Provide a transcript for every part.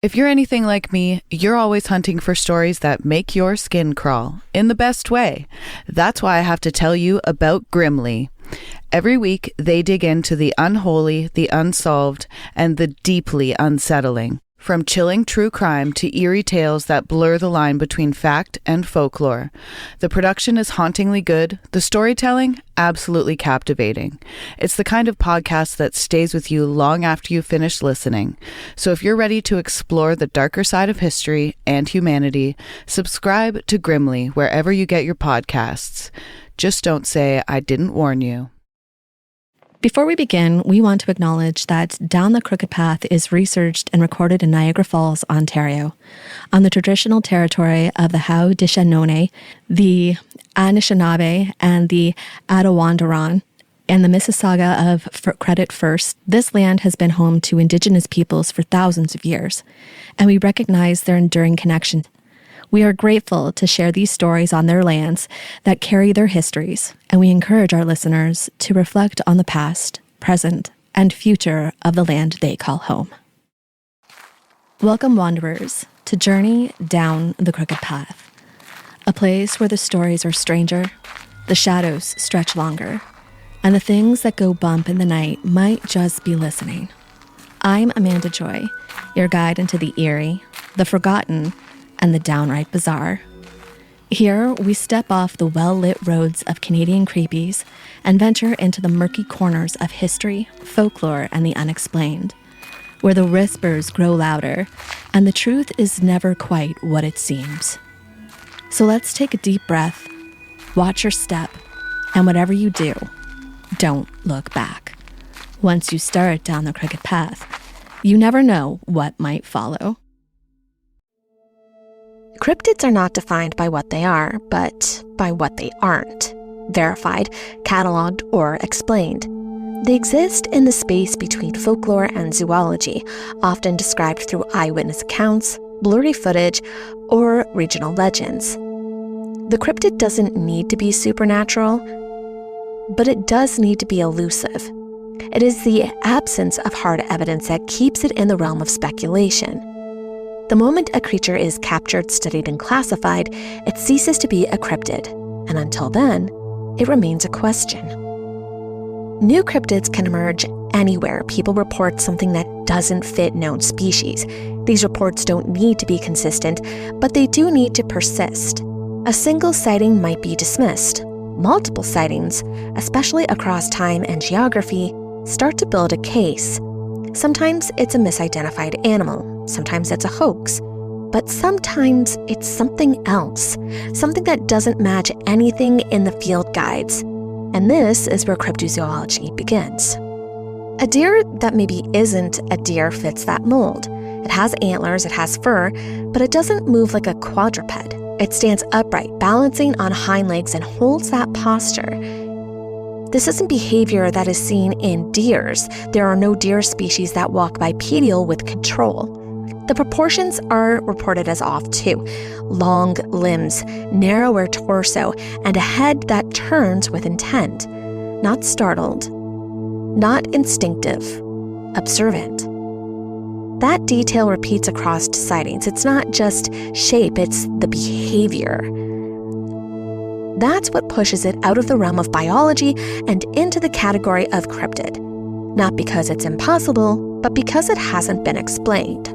If you're anything like me, you're always hunting for stories that make your skin crawl, in the best way. That's why I have to tell you about Grimly. Every week, they dig into the unholy, the unsolved, and the deeply unsettling. From chilling true crime to eerie tales that blur the line between fact and folklore. The production is hauntingly good, the storytelling, absolutely captivating. It's the kind of podcast that stays with you long after you finish listening. So if you're ready to explore the darker side of history and humanity, subscribe to Grimly wherever you get your podcasts. Just don't say I didn't warn you. Before we begin, we want to acknowledge that Down the Crooked Path is researched and recorded in Niagara Falls, Ontario, on the traditional territory of the Haudenosaunee, the Anishinaabe, and the Attawandaron, and the Mississauga of Credit First. This land has been home to Indigenous peoples for thousands of years, and we recognize their enduring connection. We are grateful to share these stories on their lands that carry their histories, and we encourage our listeners to reflect on the past, present, and future of the land they call home. Welcome, wanderers, to Journey Down the Crooked Path, a place where the stories are stranger, the shadows stretch longer, and the things that go bump in the night might just be listening. I'm Amanda Joy, your guide into the eerie, the forgotten, and the downright bizarre. Here, we step off the well-lit roads of Canadian creepies and venture into the murky corners of history, folklore, and the unexplained, where the whispers grow louder and the truth is never quite what it seems. So let's take a deep breath, watch your step, and whatever you do, don't look back. Once you start down the crooked path, you never know what might follow. Cryptids are not defined by what they are, but by what they aren't. Verified, cataloged, or explained. They exist in the space between folklore and zoology, often described through eyewitness accounts, blurry footage, or regional legends. The cryptid doesn't need to be supernatural, but it does need to be elusive. It is the absence of hard evidence that keeps it in the realm of speculation. The moment a creature is captured, studied, and classified, it ceases to be a cryptid, and until then, it remains a question. New cryptids can emerge anywhere people report something that doesn't fit known species. These reports don't need to be consistent, but they do need to persist. A single sighting might be dismissed. Multiple sightings, especially across time and geography, start to build a case. Sometimes it's a misidentified animal, sometimes it's a hoax, but sometimes it's something else, something that doesn't match anything in the field guides. And this is where cryptozoology begins. A deer that maybe isn't a deer fits that mold. It has antlers, it has fur, but it doesn't move like a quadruped. It stands upright, balancing on hind legs, and holds that posture. This isn't behavior that is seen in deers. There are no deer species that walk bipedal with control. The proportions are reported as off too. Long limbs, narrower torso, and a head that turns with intent. Not startled, not instinctive, observant. That detail repeats across sightings. It's not just shape, it's the behavior. That's what pushes it out of the realm of biology and into the category of cryptid. Not because it's impossible, but because it hasn't been explained.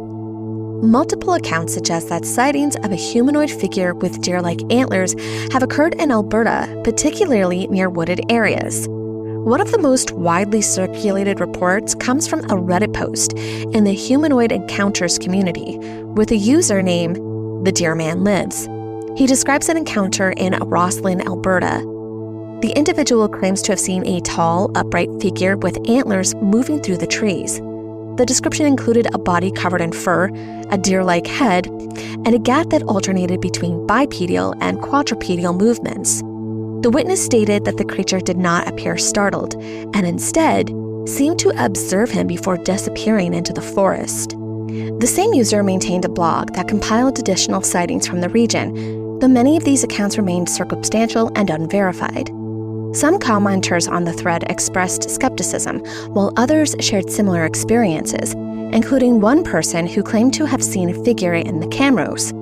Multiple accounts suggest that sightings of a humanoid figure with deer-like antlers have occurred in Alberta, particularly near wooded areas. One of the most widely circulated reports comes from a Reddit post in the humanoid encounters community with a username, The Deerman Lives. He describes an encounter in Roslyn, Alberta. The individual claims to have seen a tall, upright figure with antlers moving through the trees. The description included a body covered in fur, a deer-like head, and a gait that alternated between bipedal and quadrupedal movements. The witness stated that the creature did not appear startled, and instead seemed to observe him before disappearing into the forest. The same user maintained a blog that compiled additional sightings from the region, though many of these accounts remained circumstantial and unverified. Some commenters on the thread expressed skepticism, while others shared similar experiences, including one person who claimed to have seen a figure in the Camrose.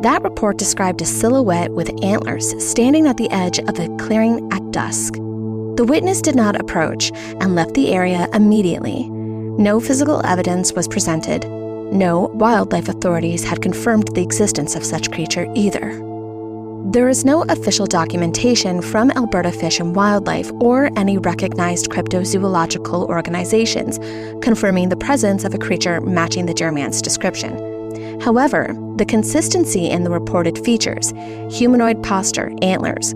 That report described a silhouette with antlers standing at the edge of a clearing at dusk. The witness did not approach and left the area immediately. No physical evidence was presented. No wildlife authorities had confirmed the existence of such creature either. There is no official documentation from Alberta Fish and Wildlife or any recognized cryptozoological organizations confirming the presence of a creature matching the Deerman's description. However, the consistency in the reported features, humanoid posture, antlers,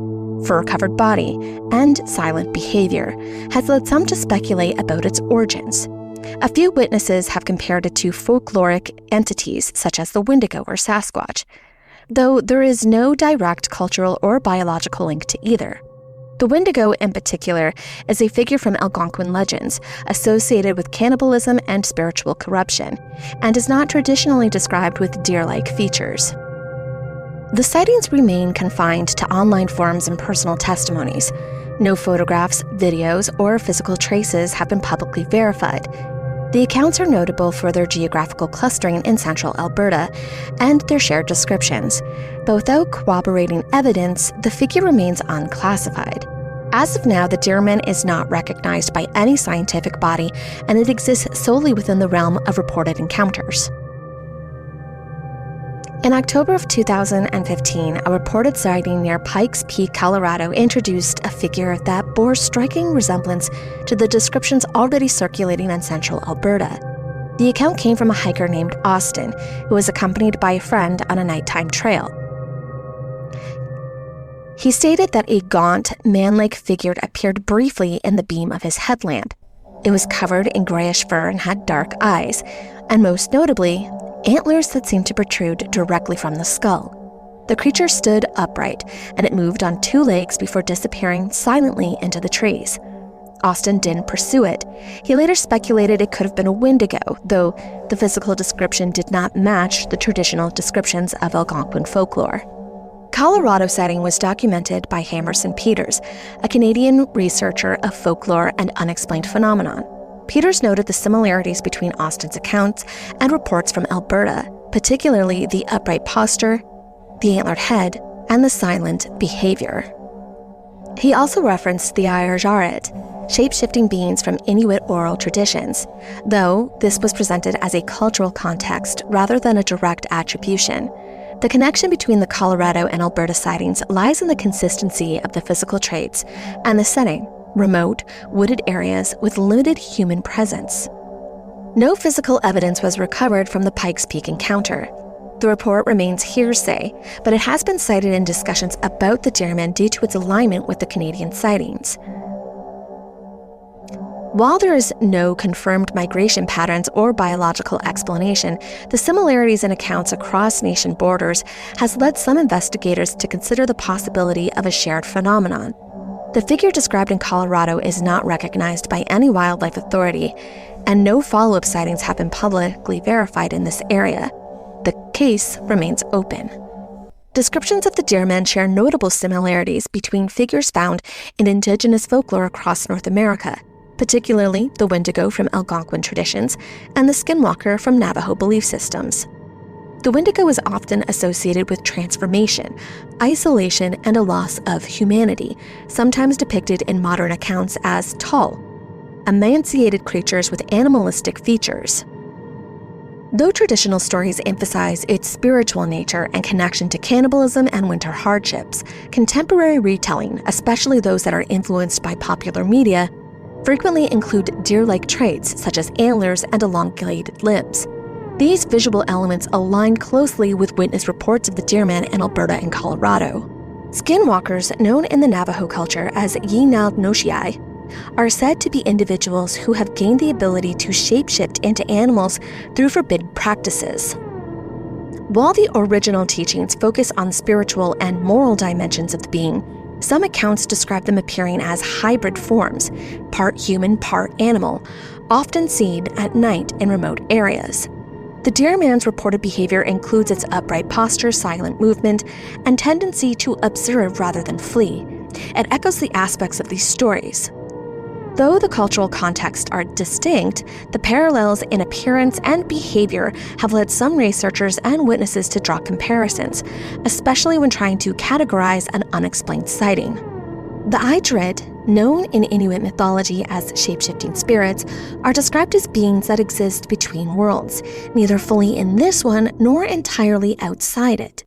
fur-covered body, and silent behavior, has led some to speculate about its origins. A few witnesses have compared it to folkloric entities such as the Wendigo or Sasquatch, though there is no direct cultural or biological link to either. The Wendigo, in particular, is a figure from Algonquin legends associated with cannibalism and spiritual corruption, and is not traditionally described with deer-like features. The sightings remain confined to online forums and personal testimonies. No photographs, videos, or physical traces have been publicly verified. The accounts are notable for their geographical clustering in central Alberta and their shared descriptions, but without corroborating evidence, the figure remains unclassified. As of now, the Deerman is not recognized by any scientific body, and it exists solely within the realm of reported encounters. In October of 2015, a reported sighting near Pikes Peak, Colorado, introduced a figure that bore striking resemblance to the descriptions already circulating in central Alberta. The account came from a hiker named Austin, who was accompanied by a friend on a nighttime trail. He stated that a gaunt, man-like figure appeared briefly in the beam of his headlamp. It was covered in grayish fur and had dark eyes, and most notably, antlers that seemed to protrude directly from the skull. The creature stood upright, and it moved on two legs before disappearing silently into the trees. Austin didn't pursue it. He later speculated it could have been a Wendigo, though the physical description did not match the traditional descriptions of Algonquin folklore. Colorado sighting was documented by Hammerson Peters, a Canadian researcher of folklore and unexplained phenomenon. Peters noted the similarities between Austin's accounts and reports from Alberta, particularly the upright posture, the antlered head, and the silent behavior. He also referenced the Ayarjaret, shape-shifting beings from Inuit oral traditions, though this was presented as a cultural context rather than a direct attribution. The connection between the Colorado and Alberta sightings lies in the consistency of the physical traits and the setting, remote, wooded areas with limited human presence. No physical evidence was recovered from the Pikes Peak encounter. The report remains hearsay, but it has been cited in discussions about the Deerman due to its alignment with the Canadian sightings. While there is no confirmed migration patterns or biological explanation, the similarities in accounts across nation borders has led some investigators to consider the possibility of a shared phenomenon. The figure described in Colorado is not recognized by any wildlife authority, and no follow-up sightings have been publicly verified in this area. The case remains open. Descriptions of the Deerman share notable similarities between figures found in Indigenous folklore across North America, particularly the Wendigo from Algonquin traditions and the Skinwalker from Navajo belief systems. The Wendigo is often associated with transformation, isolation, and a loss of humanity, sometimes depicted in modern accounts as tall, emaciated creatures with animalistic features. Though traditional stories emphasize its spiritual nature and connection to cannibalism and winter hardships, contemporary retelling, especially those that are influenced by popular media, frequently include deer-like traits such as antlers and elongated limbs. These visual elements align closely with witness reports of the Deerman in Alberta and Colorado. Skinwalkers, known in the Navajo culture as Yinalnoshii, are said to be individuals who have gained the ability to shapeshift into animals through forbidden practices. While the original teachings focus on spiritual and moral dimensions of the being, some accounts describe them appearing as hybrid forms, part human, part animal, often seen at night in remote areas. The Deerman's reported behavior includes its upright posture, silent movement, and tendency to observe rather than flee. It echoes the aspects of these stories. Though the cultural contexts are distinct, the parallels in appearance and behavior have led some researchers and witnesses to draw comparisons, especially when trying to categorize an unexplained sighting. The Idrid, known in Inuit mythology as shape-shifting spirits, are described as beings that exist between worlds, neither fully in this one nor entirely outside it.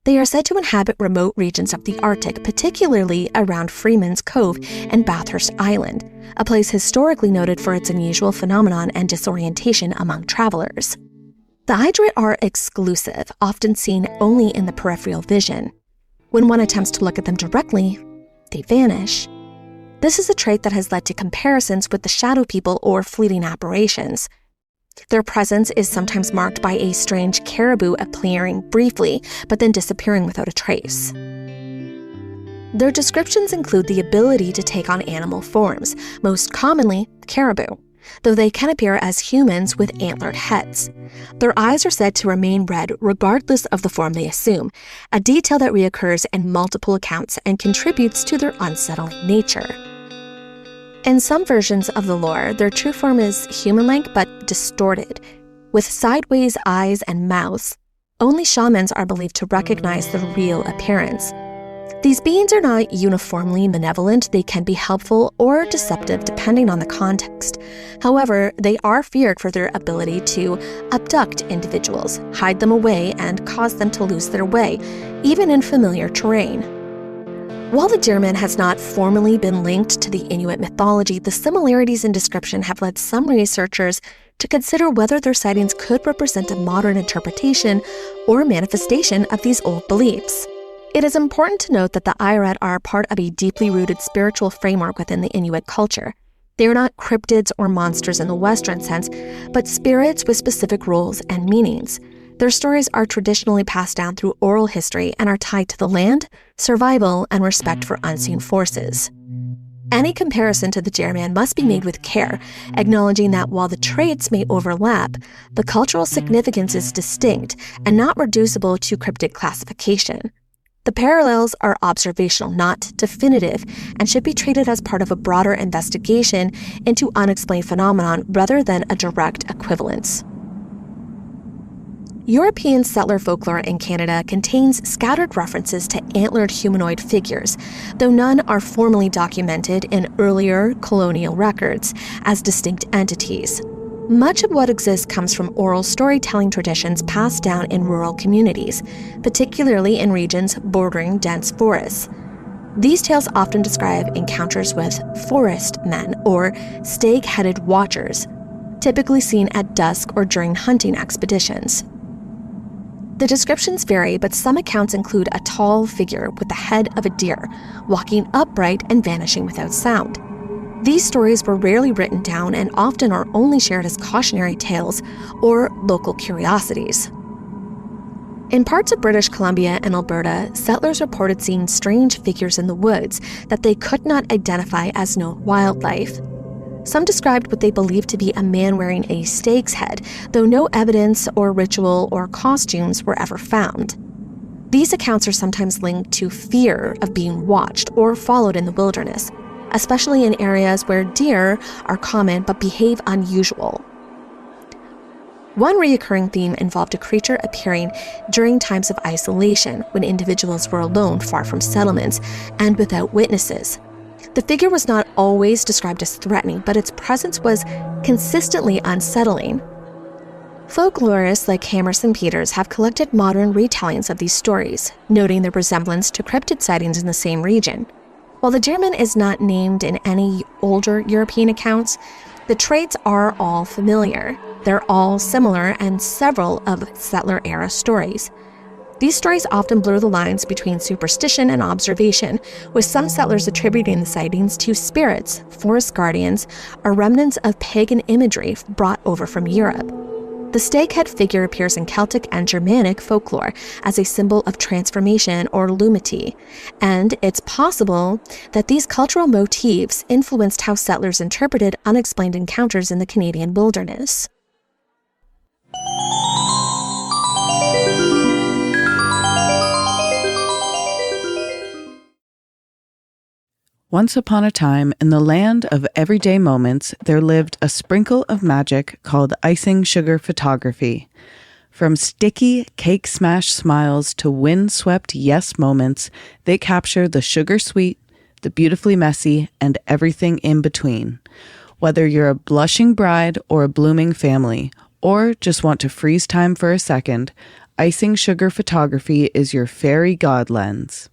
They are said to inhabit remote regions of the Arctic, particularly around Freeman's Cove and Bathurst Island, a place historically noted for its unusual phenomenon and disorientation among travelers. The Idrid are exclusive, often seen only in the peripheral vision. When one attempts to look at them directly, they vanish. This is a trait that has led to comparisons with the shadow people or fleeting apparitions. Their presence is sometimes marked by a strange caribou appearing briefly, but then disappearing without a trace. Their descriptions include the ability to take on animal forms, most commonly caribou, though they can appear as humans with antlered heads. Their eyes are said to remain red regardless of the form they assume, a detail that reoccurs in multiple accounts and contributes to their unsettling nature. In some versions of the lore, their true form is human-like but distorted, with sideways eyes and mouths. Only shamans are believed to recognize the real appearance. These beings are not uniformly malevolent. They can be helpful or deceptive depending on the context. However, they are feared for their ability to abduct individuals, hide them away, and cause them to lose their way, even in familiar terrain. While the Deerman has not formally been linked to the Inuit mythology, the similarities in description have led some researchers to consider whether their sightings could represent a modern interpretation or manifestation of these old beliefs. It is important to note that the Irid are part of a deeply rooted spiritual framework within the Inuit culture. They are not cryptids or monsters in the Western sense, but spirits with specific roles and meanings. Their stories are traditionally passed down through oral history and are tied to the land, survival, and respect for unseen forces. Any comparison to the Deerman must be made with care, acknowledging that while the traits may overlap, the cultural significance is distinct and not reducible to cryptid classification. The parallels are observational, not definitive, and should be treated as part of a broader investigation into unexplained phenomenon rather than a direct equivalence. European settler folklore in Canada contains scattered references to antlered humanoid figures, though none are formally documented in earlier colonial records as distinct entities. Much of what exists comes from oral storytelling traditions passed down in rural communities, particularly in regions bordering dense forests. These tales often describe encounters with forest men or stag-headed watchers, typically seen at dusk or during hunting expeditions. The descriptions vary, but some accounts include a tall figure with the head of a deer, walking upright and vanishing without sound. These stories were rarely written down and often are only shared as cautionary tales or local curiosities. In parts of British Columbia and Alberta, settlers reported seeing strange figures in the woods that they could not identify as known wildlife. Some described what they believed to be a man wearing a stag's head, though no evidence or ritual or costumes were ever found. These accounts are sometimes linked to fear of being watched or followed in the wilderness, especially in areas where deer are common but behave unusual. One recurring theme involved a creature appearing during times of isolation when individuals were alone far from settlements and without witnesses. The figure was not always described as threatening, but its presence was consistently unsettling. Folklorists like Hammerson Peters have collected modern retellings of these stories, noting their resemblance to cryptid sightings in the same region. While the Deerman is not named in any older European accounts, the traits are all familiar. They're all similar and several of settler-era stories. These stories often blur the lines between superstition and observation, with some settlers attributing the sightings to spirits, forest guardians, or remnants of pagan imagery brought over from Europe. The stag-head figure appears in Celtic and Germanic folklore as a symbol of transformation or lumity, and it's possible that these cultural motifs influenced how settlers interpreted unexplained encounters in the Canadian wilderness. Once upon a time, in the land of everyday moments, there lived a sprinkle of magic called icing sugar photography. From sticky cake smash smiles to wind-swept yes moments, they capture the sugar sweet, the beautifully messy, and everything in between. Whether you're a blushing bride or a blooming family, or just want to freeze time for a second, icing sugar photography is your fairy god lens.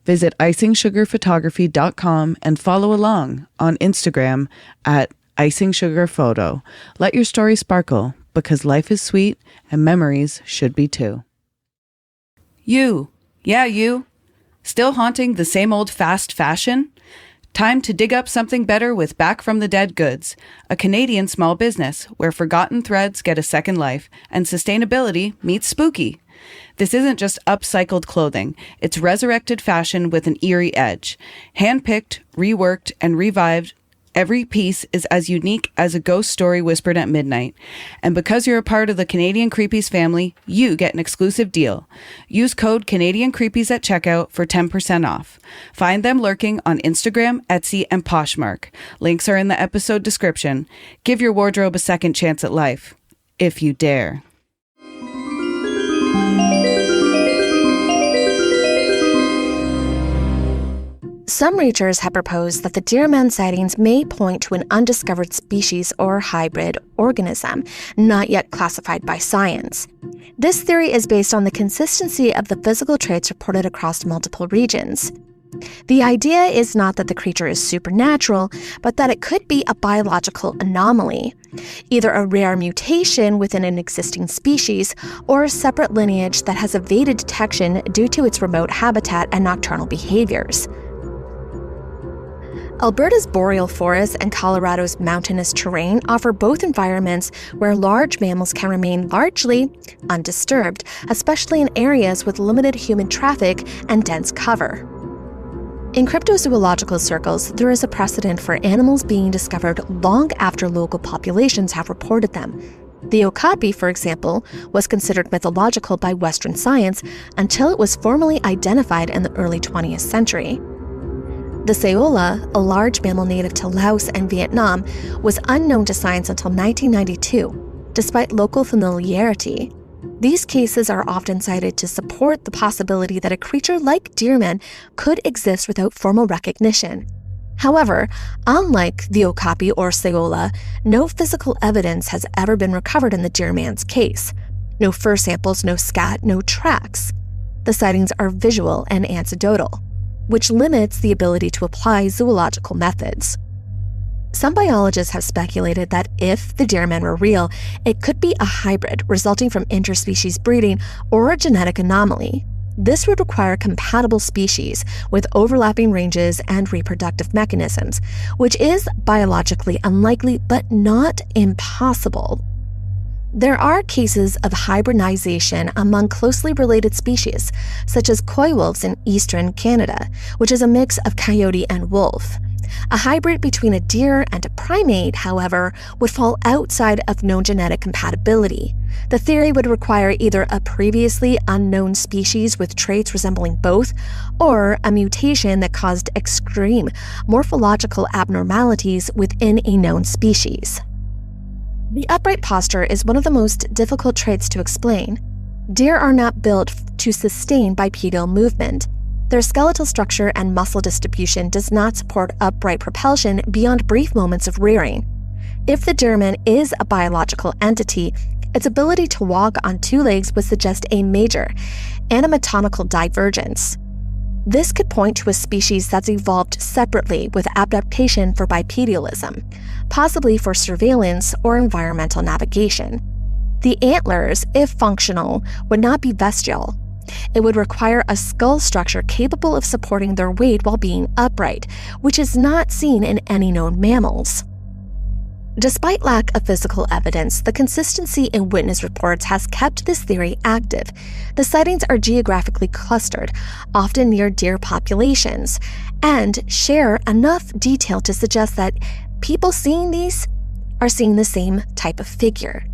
Visit icingsugarphotography.com and follow along on Instagram at icingsugarphoto. Let your story sparkle, because life is sweet and memories should be too. You. Yeah, you. Still haunting the same old fast fashion? Time to dig up something better with Back from the Dead Goods, a Canadian small business where forgotten threads get a second life and sustainability meets spooky. This isn't just upcycled clothing. It's resurrected fashion with an eerie edge. Handpicked, reworked, and revived, every piece is as unique as a ghost story whispered at midnight. And because you're a part of the Canadian Creepies family, you get an exclusive deal. Use code Canadian Creepies at checkout for 10% off. Find them lurking on Instagram, Etsy, and Poshmark. Links are in the episode description. Give your wardrobe a second chance at life, if you dare. Some researchers have proposed that the Deerman sightings may point to an undiscovered species or hybrid organism, not yet classified by science. This theory is based on the consistency of the physical traits reported across multiple regions. The idea is not that the creature is supernatural, but that it could be a biological anomaly, either a rare mutation within an existing species or a separate lineage that has evaded detection due to its remote habitat and nocturnal behaviors. Alberta's boreal forests and Colorado's mountainous terrain offer both environments where large mammals can remain largely undisturbed, especially in areas with limited human traffic and dense cover. In cryptozoological circles, there is a precedent for animals being discovered long after local populations have reported them. The okapi, for example, was considered mythological by Western science until it was formally identified in the early 20th century. The saola, a large mammal native to Laos and Vietnam, was unknown to science until 1992, despite local familiarity. These cases are often cited to support the possibility that a creature like Deerman could exist without formal recognition. However, unlike the okapi or saola, no physical evidence has ever been recovered in the Deerman's case. No fur samples, no scat, no tracks. The sightings are visual and anecdotal, which limits the ability to apply zoological methods. Some biologists have speculated that if the Deerman were real, it could be a hybrid resulting from interspecies breeding or a genetic anomaly. This would require compatible species with overlapping ranges and reproductive mechanisms, which is biologically unlikely but not impossible. There are cases of hybridization among closely related species, such as coy wolves in eastern Canada, which is a mix of coyote and wolf. A hybrid between a deer and a primate, however, would fall outside of known genetic compatibility. The theory would require either a previously unknown species with traits resembling both, or a mutation that caused extreme morphological abnormalities within a known species. The upright posture is one of the most difficult traits to explain. Deer are not built to sustain bipedal movement. Their skeletal structure and muscle distribution does not support upright propulsion beyond brief moments of rearing. If the Deerman is a biological entity, its ability to walk on two legs would suggest a major anatomical divergence. This could point to a species that's evolved separately with adaptation for bipedalism, possibly for surveillance or environmental navigation. The antlers, if functional, would not be vestigial. It would require a skull structure capable of supporting their weight while being upright, which is not seen in any known mammals. Despite lack of physical evidence, the consistency in witness reports has kept this theory active. The sightings are geographically clustered, often near deer populations, and share enough detail to suggest that people seeing these are seeing the same type of figure.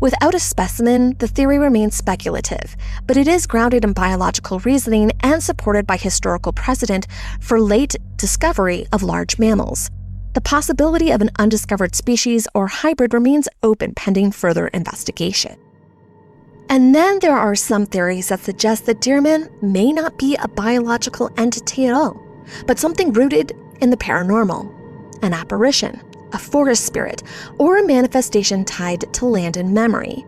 Without a specimen, the theory remains speculative, but it is grounded in biological reasoning and supported by historical precedent for late discovery of large mammals. The possibility of an undiscovered species or hybrid remains open pending further investigation. And then there are some theories that suggest that Deerman may not be a biological entity at all, but something rooted in the paranormal, an apparition, a forest spirit, or a manifestation tied to land and memory.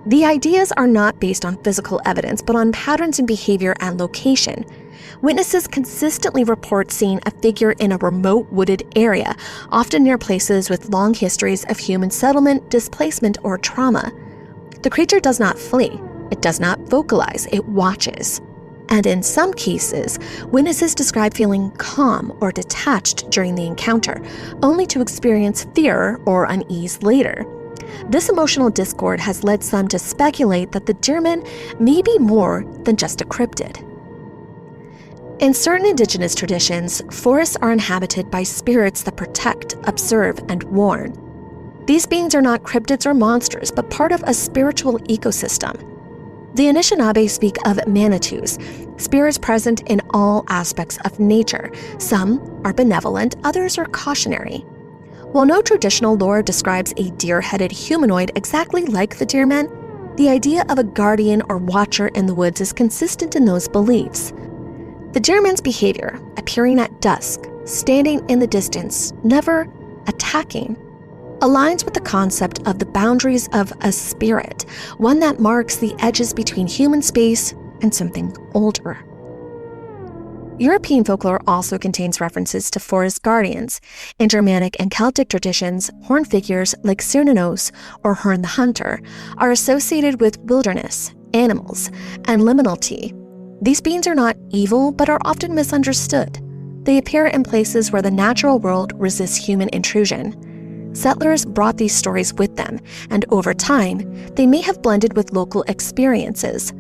The ideas are not based on physical evidence, but on patterns in behavior and location. Witnesses consistently report seeing a figure in a remote wooded area, often near places with long histories of human settlement, displacement, or trauma. The creature does not flee, it does not vocalize, it watches. And in some cases, witnesses describe feeling calm or detached during the encounter, only to experience fear or unease later. This emotional discord has led some to speculate that the Deerman may be more than just a cryptid. In certain Indigenous traditions, forests are inhabited by spirits that protect, observe, and warn. These beings are not cryptids or monsters, but part of a spiritual ecosystem. The Anishinaabe speak of manitous, spirits present in all aspects of nature. Some are benevolent, others are cautionary. While no traditional lore describes a deer-headed humanoid exactly like the Deerman, the idea of a guardian or watcher in the woods is consistent in those beliefs. The Deerman's behavior, appearing at dusk, standing in the distance, never attacking, aligns with the concept of the boundaries of a spirit, one that marks the edges between human space and something older. European folklore also contains references to forest guardians. In Germanic and Celtic traditions, horned figures like Cernunnos or Herne the Hunter are associated with wilderness, animals, and liminality. These beings are not evil, but are often misunderstood. They appear in places where the natural world resists human intrusion. Settlers brought these stories with them, and over time, they may have blended with local experiences.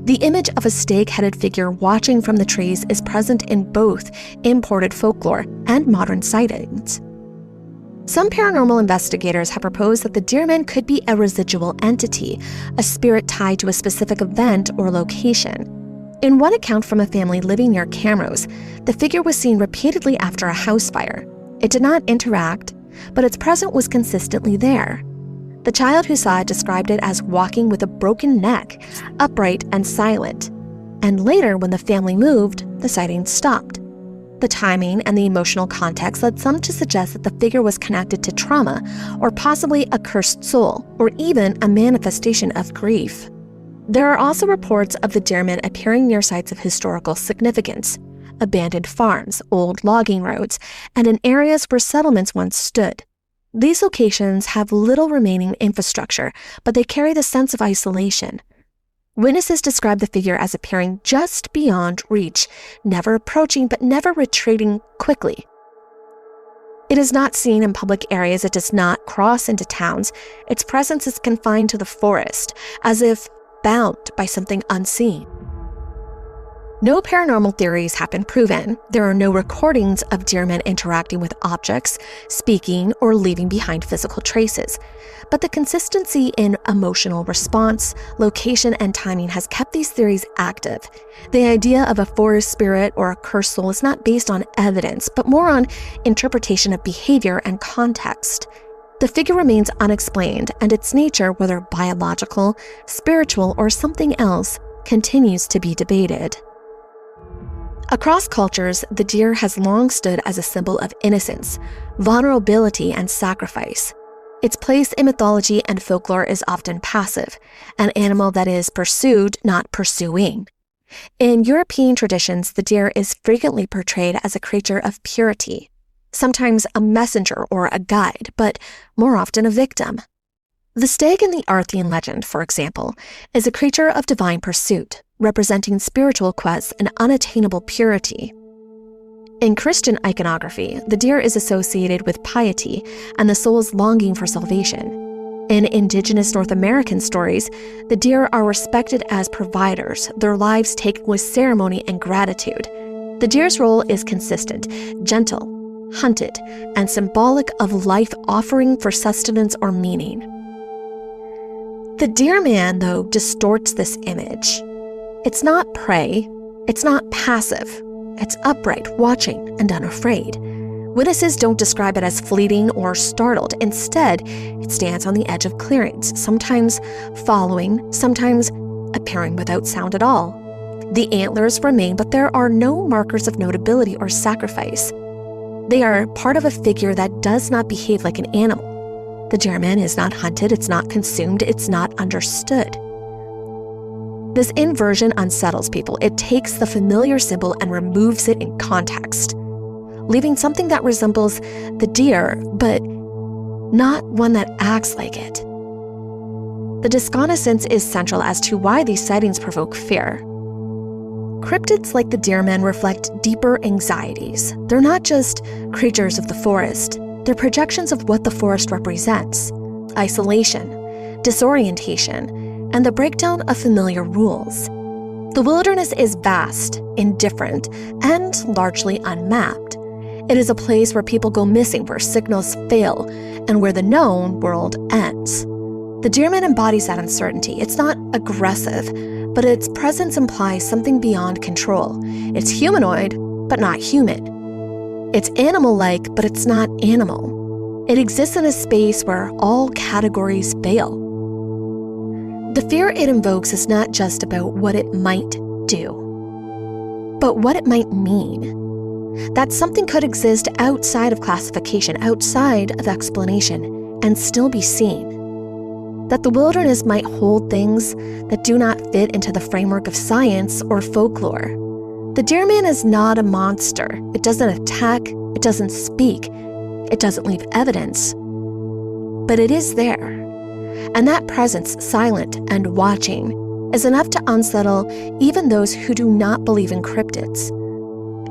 The image of a stag-headed figure watching from the trees is present in both imported folklore and modern sightings. Some paranormal investigators have proposed that the Deerman could be a residual entity, a spirit tied to a specific event or location. In one account from a family living near Camrose, the figure was seen repeatedly after a house fire. It did not interact, but its presence was consistently there. The child who saw it described it as walking with a broken neck, upright and silent. And later, when the family moved, the sighting stopped. The timing and the emotional context led some to suggest that the figure was connected to trauma, or possibly a cursed soul, or even a manifestation of grief. There are also reports of the Deerman appearing near sites of historical significance, abandoned farms, old logging roads, and in areas where settlements once stood. These locations have little remaining infrastructure, but they carry the sense of isolation. Witnesses describe the figure as appearing just beyond reach, never approaching but never retreating quickly. It is not seen in public areas, it does not cross into towns. Its presence is confined to the forest, as if bound by something unseen. No paranormal theories have been proven. There are no recordings of Deerman interacting with objects, speaking, or leaving behind physical traces. But the consistency in emotional response, location, and timing has kept these theories active. The idea of a forest spirit or a cursed soul is not based on evidence, but more on interpretation of behavior and context. The figure remains unexplained, and its nature, whether biological, spiritual, or something else, continues to be debated. Across cultures, the deer has long stood as a symbol of innocence, vulnerability, and sacrifice. Its place in mythology and folklore is often passive, an animal that is pursued, not pursuing. In European traditions, the deer is frequently portrayed as a creature of purity, sometimes a messenger or a guide, but more often a victim. The stag in the Arthian legend, for example, is a creature of divine pursuit, representing spiritual quests and unattainable purity. In Christian iconography, the deer is associated with piety and the soul's longing for salvation. In Indigenous North American stories, the deer are respected as providers, their lives taken with ceremony and gratitude. The deer's role is consistent, gentle, hunted, and symbolic of life offering for sustenance or meaning. The Deerman, though, distorts this image. It's not prey, it's not passive, it's upright, watching, and unafraid. Witnesses don't describe it as fleeting or startled. Instead, it stands on the edge of clearings, sometimes following, sometimes appearing without sound at all. The antlers remain, but there are no markers of notability or sacrifice. They are part of a figure that does not behave like an animal. The Deerman is not hunted, it's not consumed, it's not understood. This inversion unsettles people. It takes the familiar symbol and removes it in context, leaving something that resembles the deer, but not one that acts like it. The disconnaissance is central as to why these sightings provoke fear. Cryptids like the Deerman reflect deeper anxieties. They're not just creatures of the forest. They're projections of what the forest represents: isolation, disorientation, and the breakdown of familiar rules. The wilderness is vast, indifferent, and largely unmapped. It is a place where people go missing, where signals fail, and where the known world ends. The Deerman embodies that uncertainty. It's not aggressive, but its presence implies something beyond control. It's humanoid, but not human. It's animal-like, but it's not animal. It exists in a space where all categories fail. The fear it invokes is not just about what it might do, but what it might mean. That something could exist outside of classification, outside of explanation, and still be seen. That the wilderness might hold things that do not fit into the framework of science or folklore. The Deerman is not a monster. It doesn't attack, it doesn't speak, it doesn't leave evidence. But it is there. And that presence, silent and watching, is enough to unsettle even those who do not believe in cryptids.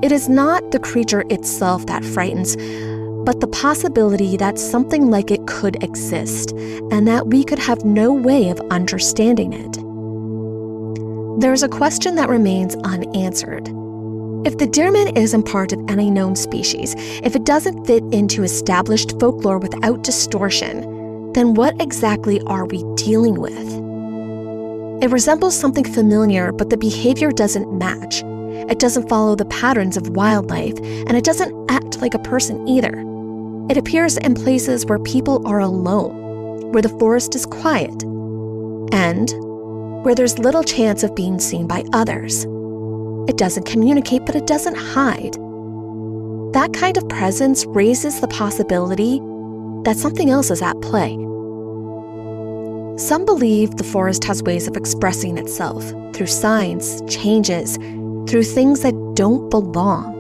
It is not the creature itself that frightens, but the possibility that something like it could exist, and that we could have no way of understanding it. There's a question that remains unanswered. If the Deerman isn't part of any known species, if it doesn't fit into established folklore without distortion, then what exactly are we dealing with? It resembles something familiar, but the behavior doesn't match. It doesn't follow the patterns of wildlife, and it doesn't act like a person either. It appears in places where people are alone, where the forest is quiet, and where there's little chance of being seen by others. It doesn't communicate, but it doesn't hide. That kind of presence raises the possibility that something else is at play. Some believe the forest has ways of expressing itself through signs, changes, through things that don't belong.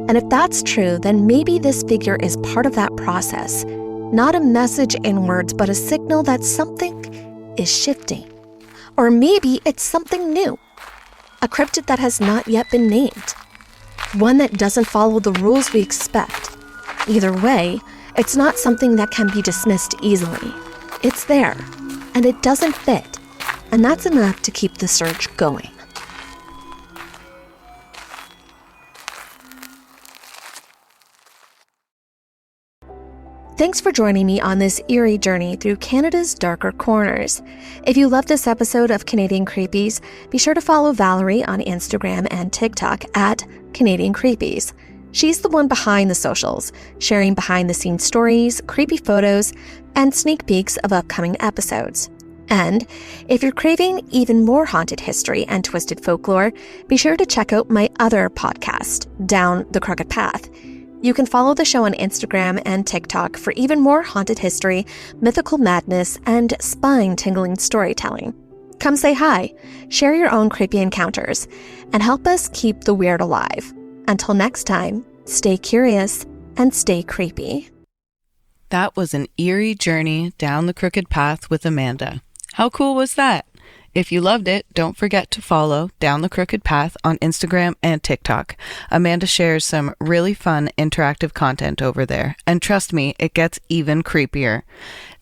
And if that's true, then maybe this figure is part of that process, not a message in words, but a signal that something is shifting. Or maybe it's something new, a cryptid that has not yet been named, one that doesn't follow the rules we expect. Either way, it's not something that can be dismissed easily. It's there, and it doesn't fit, and that's enough to keep the search going. Thanks for joining me on this eerie journey through Canada's darker corners. If you love this episode of Canadian Creepies, be sure to follow Valerie on Instagram and TikTok at Canadian Creepies. She's the one behind the socials, sharing behind-the-scenes stories, creepy photos, and sneak peeks of upcoming episodes. And if you're craving even more haunted history and twisted folklore, be sure to check out my other podcast, Down the Crooked Path. You can follow the show on Instagram and TikTok for even more haunted history, mythical madness, and spine-tingling storytelling. Come say hi, share your own creepy encounters, and help us keep the weird alive. Until next time, stay curious and stay creepy. That was an eerie journey down the crooked path with Amanda. How cool was that? If you loved it, don't forget to follow Down the Crooked Path on Instagram and TikTok. Amanda shares some really fun interactive content over there, and trust me, it gets even creepier.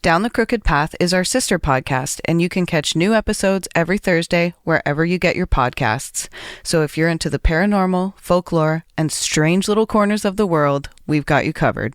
Down the Crooked Path is our sister podcast, and you can catch new episodes every Thursday wherever you get your podcasts. So if you're into the paranormal, folklore, and strange little corners of the world, we've got you covered.